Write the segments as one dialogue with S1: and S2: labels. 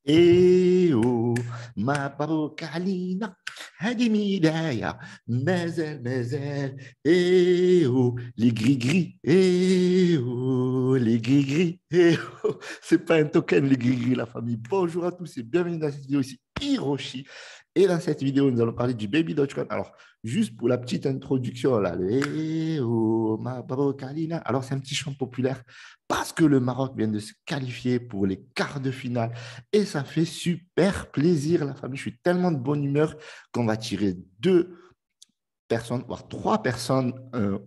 S1: إيه مبروك علينا هذه ميدايا مازال les gris-gris les gris-gris c'est pas un token les gris-gris la famille. Bonjour à tous et bienvenue dans cette vidéo ici Hiroshi. Et dans cette vidéo, nous allons parler du Baby Dogecoin. Alors, juste pour la petite introduction, là, le Mabrouk Alina. Alors, c'est un petit chant populaire parce que le Maroc vient de se qualifier pour les quarts de finale et ça fait super plaisir, la famille. Je suis tellement de bonne humeur qu'on va tirer deux personnes, voire trois personnes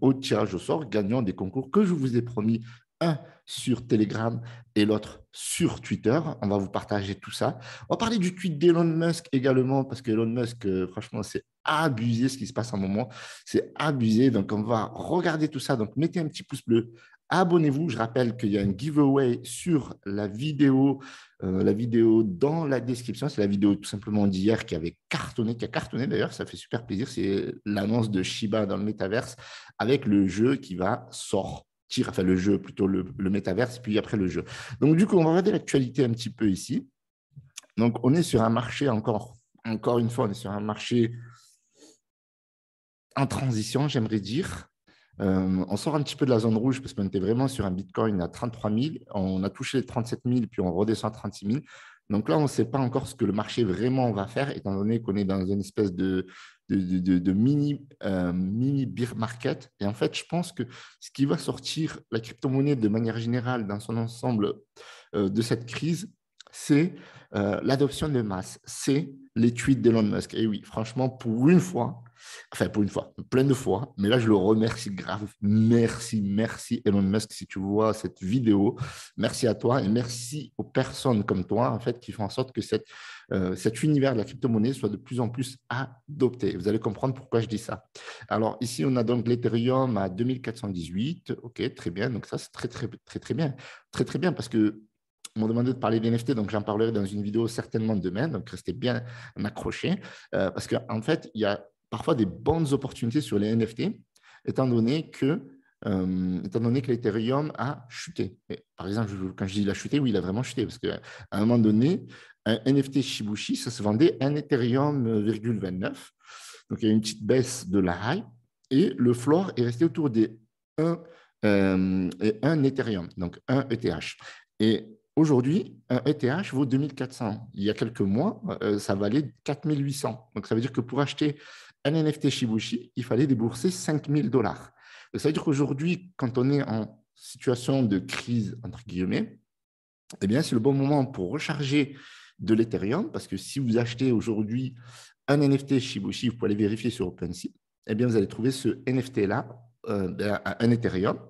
S1: au tirage au sort, gagnant des concours que je vous ai promis. Un sur Telegram et l'autre sur Twitter. On va vous partager tout ça. On va parler du tweet d'Elon Musk également, parce que Elon Musk, franchement, c'est abusé ce qui se passe en ce moment. C'est abusé. Donc, on va regarder tout ça. Donc, mettez un petit pouce bleu. Abonnez-vous. Je rappelle qu'il y a un giveaway sur la vidéo dans la description. C'est la vidéo tout simplement d'hier qui avait cartonné, qui a cartonné d'ailleurs. Ça fait super plaisir. C'est l'annonce de Shiba dans le métaverse avec le jeu qui va sortir. Enfin, le jeu, plutôt le métaverse, puis après le jeu. Donc, du coup, on va regarder l'actualité un petit peu ici. Donc, on est sur un marché, encore une fois, on est sur un marché en transition, j'aimerais dire. On sort un petit peu de la zone rouge parce qu'on était vraiment sur un Bitcoin à 33 000. On a touché les 37 000, puis on redescend à 36 000. Donc là, on ne sait pas encore ce que le marché vraiment va faire, étant donné qu'on est dans une espèce de mini bear market. Et en fait, je pense que ce qui va sortir la crypto-monnaie de manière générale dans son ensemble de cette crise, c'est l'adoption de masse, c'est les tweets d'Elon Musk. Et oui, franchement, pour une fois, plein de fois, mais là, je le remercie grave. Merci Elon Musk, si tu vois cette vidéo. Merci à toi et merci aux personnes comme toi, en fait, qui font en sorte que cet univers de la crypto-monnaie soit de plus en plus adopté. Vous allez comprendre pourquoi je dis ça. Alors, ici, on a donc l'Ethereum à 2418. OK, très bien. Donc, ça, c'est très bien. Très bien parce que on m'a demandé de parler des NFT, donc j'en parlerai dans une vidéo certainement demain. Donc, restez bien accrochés parce qu'en fait, il y a parfois des bonnes opportunités sur les NFT, étant donné que l'Ethereum a chuté. Et par exemple, quand je dis il a chuté, oui, il a vraiment chuté, parce qu'à un moment donné, un NFT Shibushi, ça se vendait 1 Ethereum,29. Donc, il y a une petite baisse de la hype, et le floor est resté autour des 1, 1 Ethereum, donc 1 ETH. Et aujourd'hui, un ETH vaut 2400. Il y a quelques mois, ça valait 4800. Donc, ça veut dire que pour acheter un NFT Shibushi, il fallait débourser 5000 $. Donc, ça veut dire qu'aujourd'hui, quand on est en situation de crise, entre guillemets, eh bien, c'est le bon moment pour recharger de l'Ethereum, parce que si vous achetez aujourd'hui un NFT Shibushi, vous pouvez aller vérifier sur OpenSea, eh bien, vous allez trouver ce NFT-là, un Ethereum,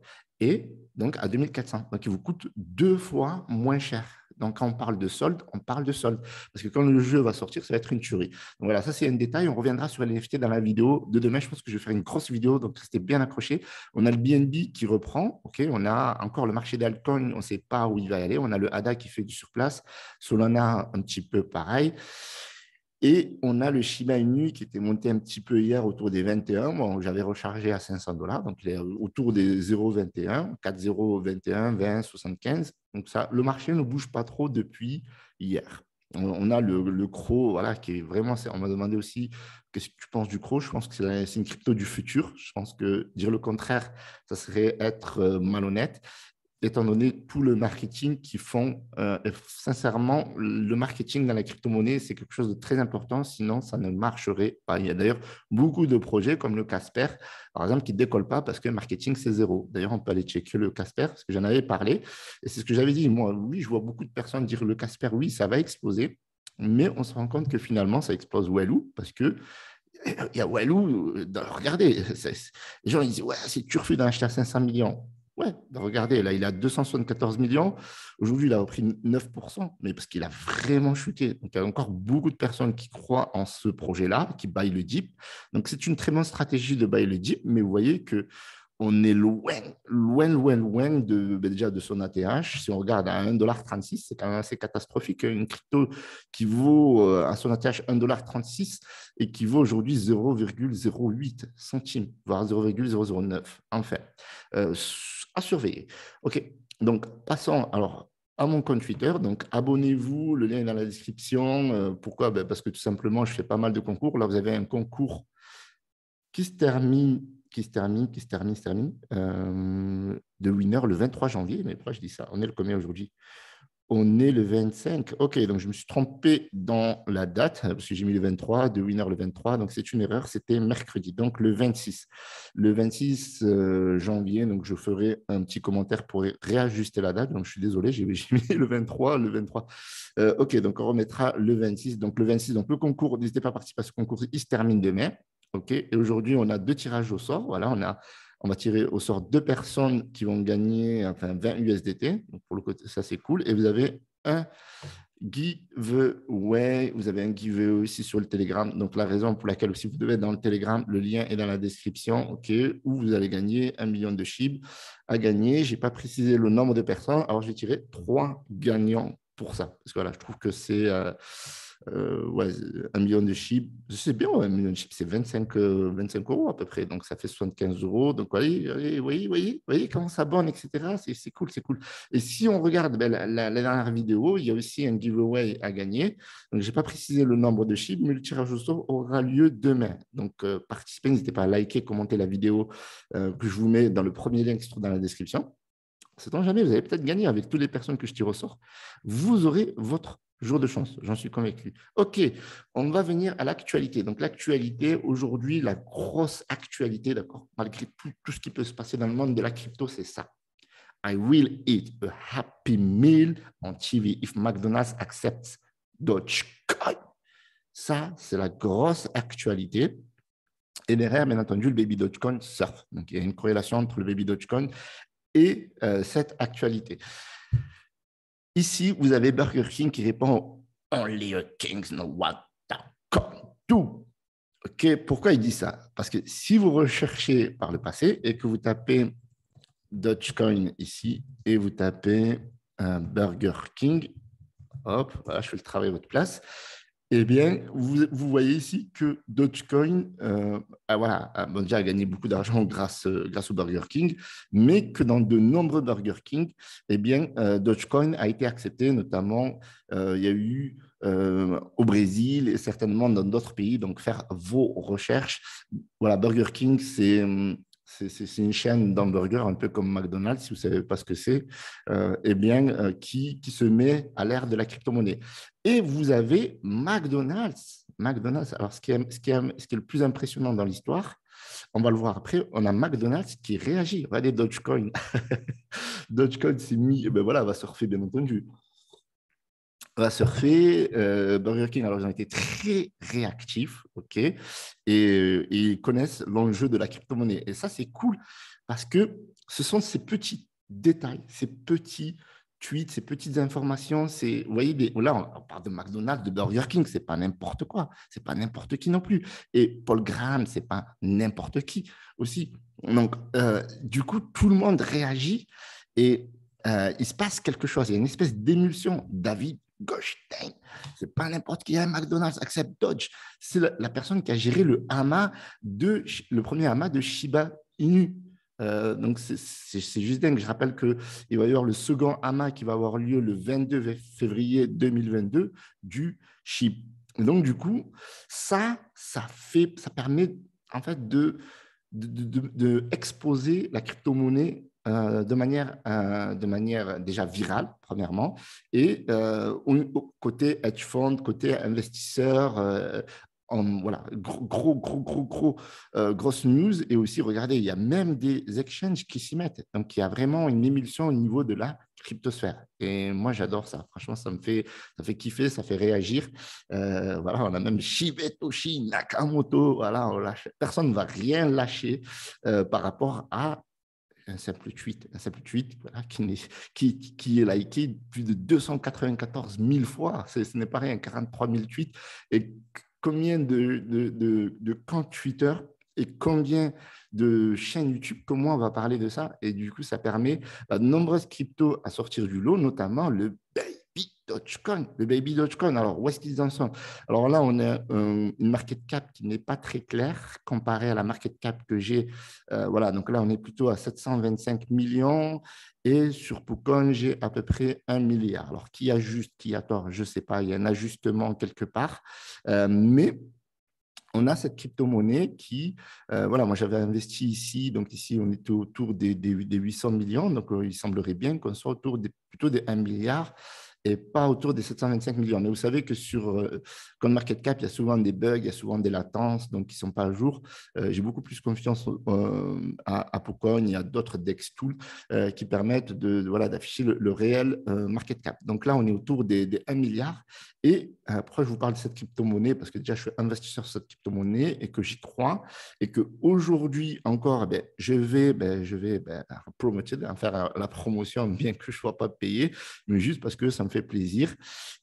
S1: et donc à 2400. Donc, il vous coûte deux fois moins cher. Donc, quand on parle de solde, on parle de solde. Parce que quand le jeu va sortir, ça va être une tuerie. Donc, voilà, ça, c'est un détail. On reviendra sur les NFT dans la vidéo de demain. Je pense que je vais faire une grosse vidéo, donc restez bien accrochés. On a le BNB qui reprend. OK, on a encore le marché d'altcoin. On ne sait pas où il va y aller. On a le ADA qui fait du surplace. Solana, un petit peu pareil. Et on a le Shiba Inu qui était monté un petit peu hier autour des 21. Bon, j'avais rechargé à 500 $, donc autour des 0,21, 4,0, 21, 20, 75. Donc ça, le marché ne bouge pas trop depuis hier. On a le CRO, voilà, qui est vraiment. On m'a demandé aussi qu'est-ce que tu penses du CRO. Je pense que c'est une crypto du futur. Je pense que dire le contraire, ça serait être malhonnête étant donné tout le marketing qu'ils font. Sincèrement, le marketing dans la crypto-monnaie, c'est quelque chose de très important, sinon ça ne marcherait pas. Il y a d'ailleurs beaucoup de projets comme le Casper, par exemple, qui ne décollent pas parce que le marketing, c'est zéro. D'ailleurs, on peut aller checker le Casper, parce que j'en avais parlé, et c'est ce que j'avais dit. Moi, oui, je vois beaucoup de personnes dire le Casper, oui, ça va exploser, mais on se rend compte que finalement, ça explose Walou, parce que il y a Walou, regardez, les gens ils disent, ouais, c'est turfu d'en acheter à 500 millions. Ouais, regardez, là, il a 274 millions. Aujourd'hui, il a repris 9%, mais parce qu'il a vraiment chuté. Donc, il y a encore beaucoup de personnes qui croient en ce projet-là, qui buy le dip. Donc, c'est une très bonne stratégie de buy le dip, mais vous voyez que on est loin déjà de son ATH. Si on regarde à 1,36 $, c'est quand même assez catastrophique. Une crypto qui vaut à son ATH 1,36 $ et qui vaut aujourd'hui 0,08 centimes, voire 0,009. Enfin, à surveiller. OK, donc passons. Alors, à mon compte Twitter. Donc, abonnez-vous, le lien est dans la description. Pourquoi? Ben, parce que tout simplement, je fais pas mal de concours. Là, vous avez un concours qui se termine, de winner le 23 janvier. Mais pourquoi je dis ça? On est le combien aujourd'hui? On est le 25. OK, donc je me suis trompé dans la date parce que j'ai mis le 23, de winner le 23. Donc, c'est une erreur. C'était mercredi, donc le 26. Le 26 janvier, donc je ferai un petit commentaire pour réajuster la date. Donc, je suis désolé, j'ai mis le 23, le 23. OK, donc on remettra le 26. Donc, le 26, donc le concours, n'hésitez pas à participer à ce concours, il se termine demain. OK, et aujourd'hui, on a 2 tirages au sort. Voilà, on va tirer au sort 2 personnes qui vont gagner enfin, 20 USDT. Donc pour le côté, ça, c'est cool. Et vous avez un giveaway. Vous avez un giveaway aussi sur le Telegram. Donc, la raison pour laquelle aussi vous devez être dans le Telegram, le lien est dans la description, OK, où vous allez gagner 1 million de SHIB à gagner. Je n'ai pas précisé le nombre de personnes. Alors, je vais tirer 3 gagnants pour ça. Parce que voilà, je trouve que c'est ouais, 1 million de chips. C'est bien, ouais, 1 million de chips, c'est 25 € à peu près. Donc, ça fait 75 €. Donc, voyez comment ça bonne, etc. C'est cool, c'est cool. Et si on regarde ben, la dernière vidéo, il y a aussi un giveaway à gagner. Donc, je n'ai pas précisé le nombre de chips, mais le tirage au sort aura lieu demain. Donc, participez, n'hésitez pas à liker, commenter la vidéo que je vous mets dans le premier lien qui se trouve dans la description. Sait-on jamais, vous allez peut-être gagner avec toutes les personnes que je tire au sort. Vous aurez votre jour de chance, j'en suis convaincu. OK, on va venir à l'actualité. Donc, l'actualité, aujourd'hui, la grosse actualité, d'accord, malgré tout ce qui peut se passer dans le monde de la crypto, c'est ça. I will eat a happy meal on TV if McDonald's accepts Dogecoin. Ça, c'est la grosse actualité. Et derrière, bien entendu, le baby Dogecoin surfe. Donc, il y a une corrélation entre le baby Dogecoin et cette actualité. Ici, vous avez Burger King qui répond « Only a kings know what to do ». OK, pourquoi il dit ça? Parce que si vous recherchez par le passé et que vous tapez Dogecoin ici et vous tapez Burger King, hop, voilà, je fais le travail à votre place, eh bien, vous voyez ici que Dogecoin voilà, bon, déjà, a gagné beaucoup d'argent grâce au Burger King, mais que dans de nombreux Burger King, eh bien, Dogecoin a été accepté, notamment, il y a eu au Brésil et certainement dans d'autres pays, donc faire vos recherches. Voilà, Burger King, c'est une chaîne d'hamburgers, un peu comme McDonald's, si vous ne savez pas ce que c'est, eh bien, qui se met à l'ère de la crypto-monnaie. Et vous avez McDonald's. McDonald's. Alors, ce qui est le plus impressionnant dans l'histoire, on va le voir après, on a McDonald's qui réagit. Regardez Dogecoin. Dogecoin s'est mis, ben voilà, va surfer, bien entendu. Va surfer. Burger King, alors, ils ont été très réactifs, OK, et ils connaissent l'enjeu de la crypto-monnaie. Et ça, c'est cool parce que ce sont ces petits détails, ces petits tweets, ces petites informations. Vous voyez, là, on parle de McDonald's, de Burger King, c'est pas n'importe quoi, c'est pas n'importe qui non plus. Et Paul Graham, c'est pas n'importe qui aussi. Donc, du coup, tout le monde réagit et il se passe quelque chose. Il y a une espèce d'émulsion. David Goldstein, c'est pas n'importe qui. Un McDonald's accepte Dodge. C'est la personne qui a géré le premier hama de Shiba Inu. Donc, c'est juste dingue. Je rappelle qu'il va y avoir le second hama qui va avoir lieu le 22 février 2022 du SHIB. Donc, du coup, ça permet en fait de exposer la crypto-monnaie de manière déjà virale, premièrement, et côté hedge fund, côté investisseur, voilà, grosse news. Et aussi, regardez, il y a même des exchanges qui s'y mettent. Donc, il y a vraiment une émulsion au niveau de la cryptosphère. Et moi, j'adore ça. Franchement, ça fait kiffer, ça fait réagir. Voilà, on a même Shibetoshi Nakamoto. Voilà, personne ne va rien lâcher par rapport à un simple tweet voilà, qui est liké plus de 294 000 fois. Ce n'est pas rien, 43 000 tweets. Et combien de comptes Twitter et combien de chaînes YouTube, comment on va parler de ça? Et du coup, ça permet à de nombreuses cryptos à sortir du lot, notamment le Dogecoin, le baby Dogecoin. Alors, où est-ce qu'ils en sont? Alors là, on a une market cap qui n'est pas très claire comparée à la market cap que j'ai. Voilà, donc là, on est plutôt à 725 millions et sur Poucoin, j'ai à peu près 1 milliard. Alors, qui a juste, qui a tort, je ne sais pas. Il y a un ajustement quelque part. Mais on a cette crypto-monnaie qui, voilà, moi j'avais investi ici, donc ici on était autour des 800 millions, donc il semblerait bien qu'on soit autour plutôt des 1 milliard et pas autour des 725 millions. Mais vous savez que sur CoinMarketCap, il y a souvent des bugs, il y a souvent des latences, donc qui ne sont pas à jour. J'ai beaucoup plus confiance à Poucoin, il y a d'autres DEX tools qui permettent voilà, d'afficher le réel market cap. Donc là, on est autour des 1 milliard. Et pourquoi je vous parle de cette crypto-monnaie? Parce que déjà, je suis investisseur sur cette crypto-monnaie et que j'y crois et qu'aujourd'hui encore, je vais en faire la promotion, bien que je ne sois pas payé, mais juste parce que ça me fait plaisir.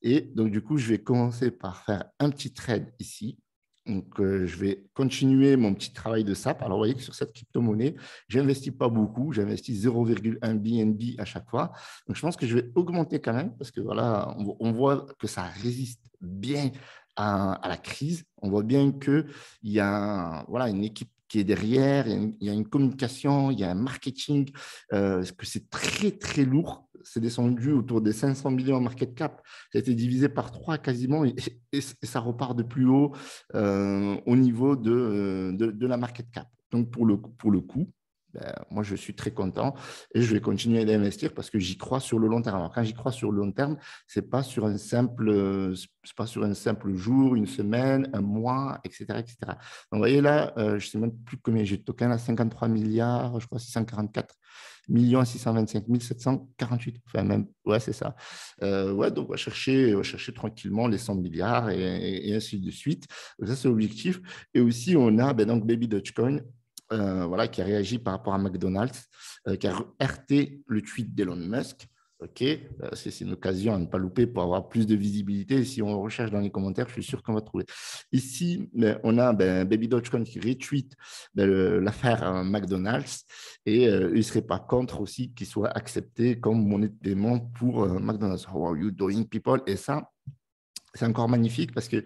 S1: Et donc, du coup, je vais commencer par faire un petit trade ici. Donc, je vais continuer mon petit travail de SAP. Alors, vous voyez que sur cette crypto-monnaie, je n'investis pas beaucoup. J'investis 0,1 BNB à chaque fois. Donc, je pense que je vais augmenter quand même parce que voilà, on voit que ça résiste bien à la crise. On voit bien qu'il y a voilà, une équipe qui est derrière, il y a une communication, il y a un marketing, que c'est très, très lourd. C'est descendu autour des 500 millions en market cap. Ça a été divisé par 3 quasiment et ça repart de plus haut au niveau de la market cap. Donc, pour le coup, moi, je suis très content et je vais continuer d'investir parce que j'y crois sur le long terme. Alors, quand j'y crois sur le long terme, ce n'est pas sur un simple jour, une semaine, un mois, etc. etc. Donc, vous voyez là, je ne sais même plus combien j'ai de tokens, là, 53 milliards, je crois 644 millions 625 748. Enfin, même, ouais, c'est ça. Ouais, donc, on va chercher tranquillement les 100 milliards et ainsi de suite. Donc, ça, c'est l'objectif. Et aussi, on a donc Baby Dogecoin voilà, qui a réagi par rapport à McDonald's, qui a RT le tweet d'Elon Musk. OK, c'est une occasion à ne pas louper pour avoir plus de visibilité. Si on recherche dans les commentaires, je suis sûr qu'on va trouver. Ici, on a Baby Dogecoin qui retweet l'affaire McDonald's et il ne serait pas contre aussi qu'il soit accepté comme monnaie de paiement pour McDonald's. How are you doing, people? Et ça, c'est encore magnifique parce qu'on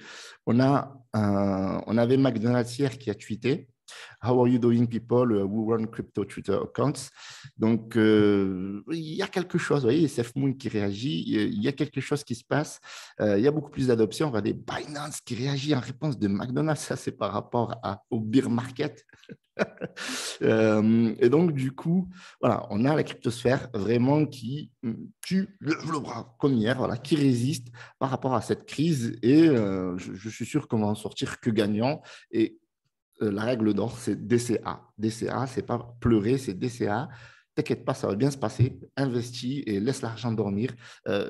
S1: on avait McDonald's hier qui a tweeté How are you doing, people who run crypto Twitter accounts? Donc, il y a quelque chose, vous voyez, Seth Moon qui réagit, il y a quelque chose qui se passe, il y a beaucoup plus d'adoption. Regardez, Binance qui réagit en réponse de McDonald's, ça c'est par rapport au beer market. Et donc, du coup, voilà, on a la cryptosphère vraiment qui tue le bras comme hier, voilà, qui résiste par rapport à cette crise. Et je suis sûr qu'on va en sortir que gagnant. Et la règle d'or, c'est DCA. DCA, c'est pas pleurer, c'est DCA. T'inquiète pas, ça va bien se passer. Investis et laisse l'argent dormir.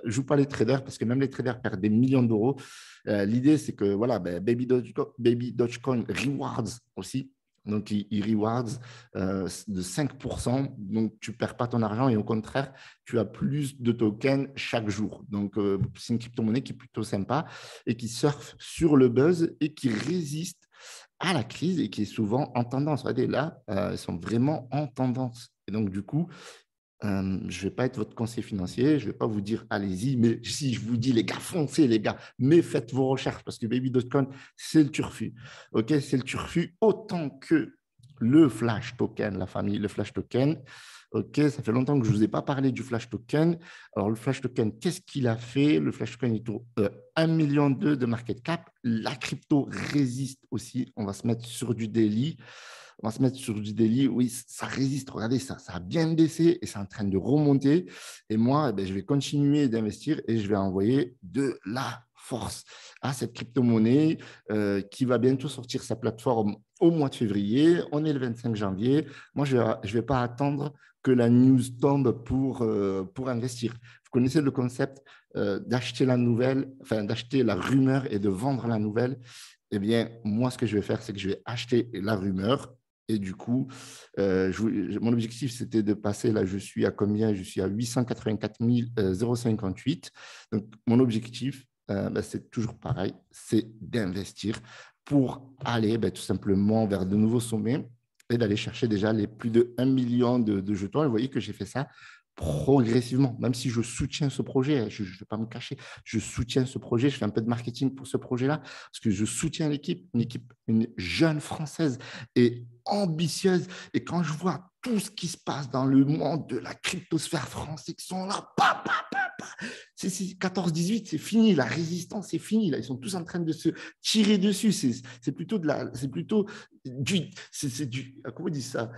S1: Joue pas les traders parce que même les traders perdent des millions d'euros. L'idée, c'est que voilà, Baby Dogecoin rewards aussi. Donc, il rewards de 5%. Donc, tu ne perds pas ton argent et au contraire, tu as plus de tokens chaque jour. Donc, c'est une crypto-monnaie qui est plutôt sympa et qui surfe sur le buzz et qui résiste à la crise et qui est souvent en tendance. Regardez, là, ils sont vraiment en tendance. Et donc, du coup, je ne vais pas être votre conseiller financier, je ne vais pas vous dire allez-y, mais si je vous dis les gars, foncez les gars, mais faites vos recherches parce que Baby.com, c'est le turfu. OK, c'est le turfu autant que le Flash Token, la famille, le Flash Token. OK, ça fait longtemps que je ne vous ai pas parlé du Flash Token. Alors, le Flash Token, qu'est-ce qu'il a fait? Le Flash Token est au 1,2 million de market cap. La crypto résiste aussi. On va se mettre sur du daily. On va se mettre sur du daily. Oui, ça résiste. Regardez, ça a bien baissé et c'est en train de remonter. Et moi, je vais continuer d'investir et je vais envoyer de la force à cette crypto-monnaie qui va bientôt sortir sa plateforme au mois de février. On est le 25 janvier. Moi, je ne vais pas attendre que la news tombe pour investir. Vous connaissez le concept d'acheter la nouvelle, enfin d'acheter la rumeur et de vendre la nouvelle. Eh bien, moi, ce que je vais faire, c'est que je vais acheter la rumeur. Et du coup, mon objectif, c'était de passer, là, je suis à combien? Je suis à 884 058. Donc, mon objectif, c'est toujours pareil, c'est d'investir pour aller tout simplement vers de nouveaux sommets et d'aller chercher déjà les plus de 1 million de jetons. Et vous voyez que j'ai fait ça progressivement, même si je soutiens ce projet, je ne vais pas me cacher, je soutiens ce projet, je fais un peu de marketing pour ce projet-là, parce que je soutiens l'équipe, une jeune française et ambitieuse. Et quand je vois tout ce qui se passe dans le monde de la cryptosphère française qui sont là, c'est 14-18, c'est fini, la résistance, c'est fini. Là, ils sont tous en train de se tirer dessus. C'est plutôt comment on dit ça,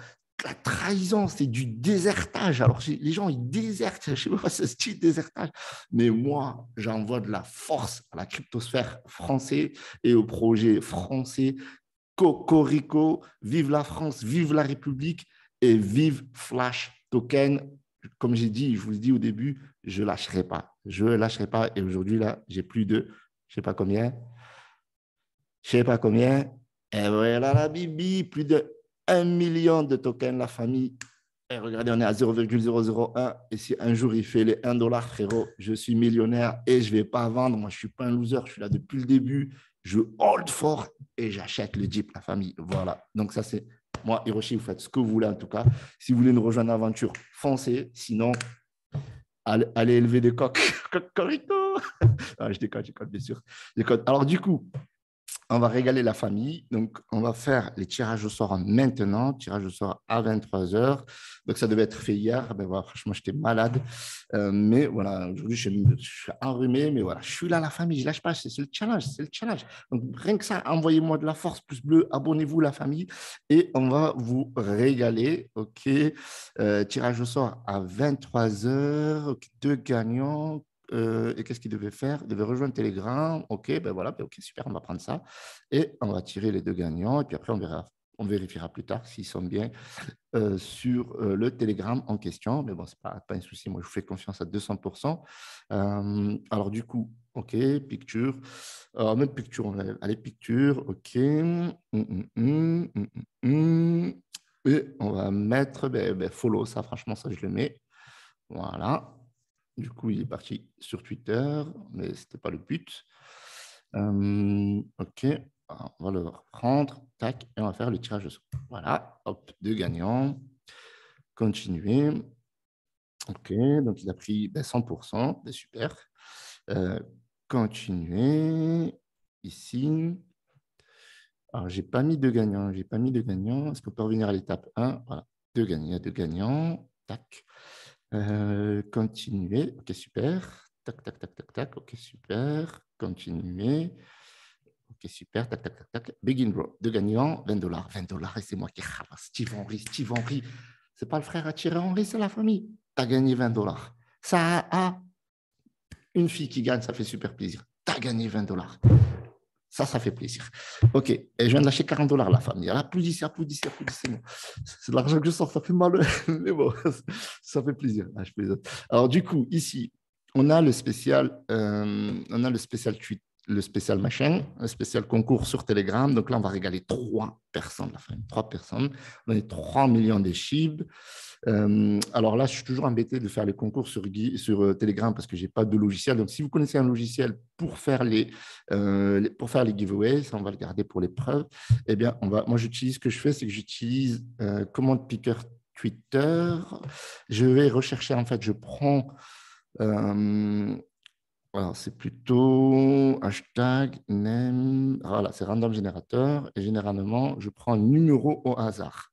S1: la trahison, c'est du désertage. Alors, les gens, ils désertent. Je ne sais pas si c'est style désertage. Mais moi, j'envoie de la force à la cryptosphère française et au projet français. Cocorico, vive la France, vive la République et vive Flash Token. Comme j'ai dit, je vous le dis au début, je ne lâcherai pas. Je ne lâcherai pas. Et aujourd'hui, là, j'ai plus de, je ne sais pas combien. Je ne sais pas combien. Et voilà la bibi, plus de 1 million de tokens, la famille. Et regardez, on est à 0,001. Et si un jour il fait les 1 dollar, frérot, je suis millionnaire et je ne vais pas vendre. Moi, je ne suis pas un loser. Je suis là depuis le début. Je hold fort et j'achète le Jeep, la famille. Voilà. Donc, ça, c'est moi, Hiroshi. Vous faites ce que vous voulez, en tout cas. Si vous voulez nous rejoindre l'aventure, foncez. Sinon, allez élever des coqs. Cocorico. Ah, je déconne, bien sûr. Alors, du coup, on va régaler la famille. Donc, on va faire les tirages au sort maintenant. Tirage au sort à 23 heures. Donc, ça devait être fait hier. Ben voilà, franchement, j'étais malade. Mais voilà, aujourd'hui, je suis enrhumé. Mais voilà, je suis là, la famille. Je ne lâche pas. C'est le challenge. C'est le challenge. Donc, rien que ça, envoyez-moi de la force, pouce bleu. Abonnez-vous, la famille. Et on va vous régaler. OK. Tirage au sort à 23 heures. Okay. 2 gagnants. Et qu'est-ce qu'il devait faire? Il devait rejoindre Telegram. OK, ben voilà, ben OK, super, on va prendre ça. Et on va tirer les 2 gagnants. Et puis après, on vérifiera plus tard s'ils sont bien sur le Telegram en question. Mais bon, ce n'est pas un souci. Moi, je vous fais confiance à 200%. Alors, du coup, OK, picture. Même picture, allez, picture. OK. Et on va mettre follow. Ça, franchement, ça, je le mets. Voilà. Du coup, il est parti sur Twitter, mais ce n'était pas le but. OK, alors, on va le reprendre. Tac, et on va faire le tirage au sort. Voilà, hop, 2 gagnants. Continuer. OK, donc il a pris 100%, super. Continuer. Ici. Alors, je n'ai pas mis de gagnants. Est-ce qu'on peut revenir à l'étape 1? Voilà, 2 gagnants, 2 gagnants. Tac. Continuer. OK, super. Tac, tac, tac, tac, tac. OK, super. Continuer. OK, super. Tac, tac, tac, tac. Begin Bro. 2 gagnants, 20 dollars. 20 dollars et c'est moi qui ramasse. Steve Henry. C'est pas le frère à Thierry Henry, c'est la famille. Tu as gagné 20 dollars. Ça a une fille qui gagne, ça fait super plaisir. Tu as gagné 20 dollars. Ça fait plaisir. OK. Et je viens de lâcher 40 dollars, la famille. Applaudissez. C'est de l'argent que je sors, ça fait mal. Mais bon, ça fait plaisir. Ah, je plaisante. Alors, du coup, ici, on a le spécial tweet, le spécial machin, un spécial concours sur Telegram. Donc là, on va régaler 3 personnes, la famille. 3 personnes. On a 3 millions de chiffres. Alors là, je suis toujours embêté de faire les concours sur Telegram parce que je n'ai pas de logiciel. Donc, si vous connaissez un logiciel pour faire les giveaways, ça, on va le garder pour l'épreuve. Eh bien, moi, j'utilise ce que je fais, c'est que j'utilise commande picker Twitter. Je vais rechercher, en fait, je prends... alors, c'est plutôt hashtag, name, voilà, c'est random générateur et généralement, je prends un numéro au hasard.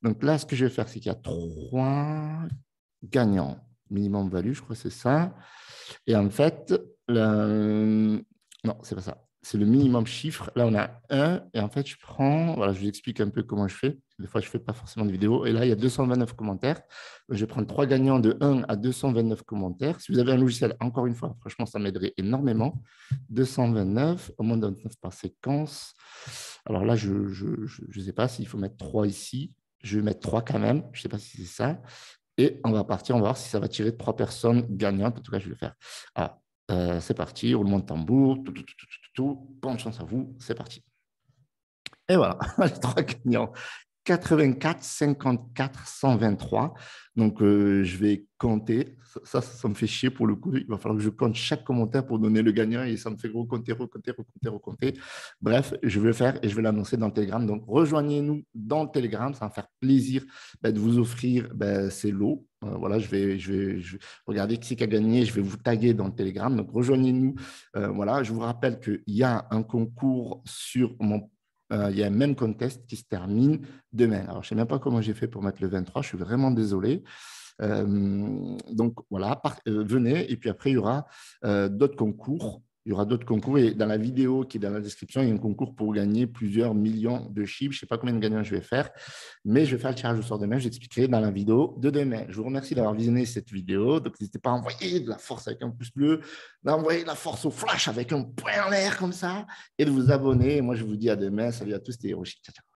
S1: Donc là, ce que je vais faire, c'est qu'il y a 3 gagnants, minimum value, je crois que c'est ça. Et en fait, non, c'est pas ça. C'est le minimum chiffre. Là, on a 1. Et en fait, voilà, je vous explique un peu comment je fais. Des fois, je ne fais pas forcément de vidéo. Et là, il y a 229 commentaires. Je vais prendre 3 gagnants de 1 à 229 commentaires. Si vous avez un logiciel, encore une fois, franchement, ça m'aiderait énormément. 229, au moins 29 par séquence. Alors là, je ne sais pas s'il faut mettre 3 ici. Je vais mettre 3 quand même. Je ne sais pas si c'est ça. Et on va partir, on va voir si ça va tirer 3 personnes gagnantes. En tout cas, je vais le faire. Ah, c'est parti, roulement de tambour, tout. Bonne chance à vous, c'est parti. Et voilà, les 3 gagnants. 84 54 123. Donc, je vais compter. Ça me fait chier pour le coup. Il va falloir que je compte chaque commentaire pour donner le gagnant et ça me fait recompter, recompter, recompter, recompter. Bref, je vais le faire et je vais l'annoncer dans le Telegram. Donc, rejoignez-nous dans le Telegram. Ça va me faire plaisir de vous offrir ces lots. Voilà, je vais regarder qui c'est qui a gagné. Je vais vous taguer dans le Telegram. Donc, rejoignez-nous. Voilà, je vous rappelle qu'il y a un concours sur mon il y a un même contest qui se termine demain. Alors, je ne sais même pas comment j'ai fait pour mettre le 23. Je suis vraiment désolé. Donc, voilà, venez. Et puis après, il y aura d'autres concours. Il y aura d'autres concours. Et dans la vidéo qui est dans la description, il y a un concours pour gagner plusieurs millions de chiffres. Je ne sais pas combien de gagnants je vais faire, mais je vais faire le tirage au sort demain. Je l'expliquerai dans la vidéo de demain. Je vous remercie d'avoir visionné cette vidéo. Donc, n'hésitez pas à envoyer de la force avec un pouce bleu, d'envoyer de la force au flash avec un point en l'air comme ça et de vous abonner. Et moi, je vous dis à demain. Salut à tous, c'était Hiroshi. Ciao, ciao.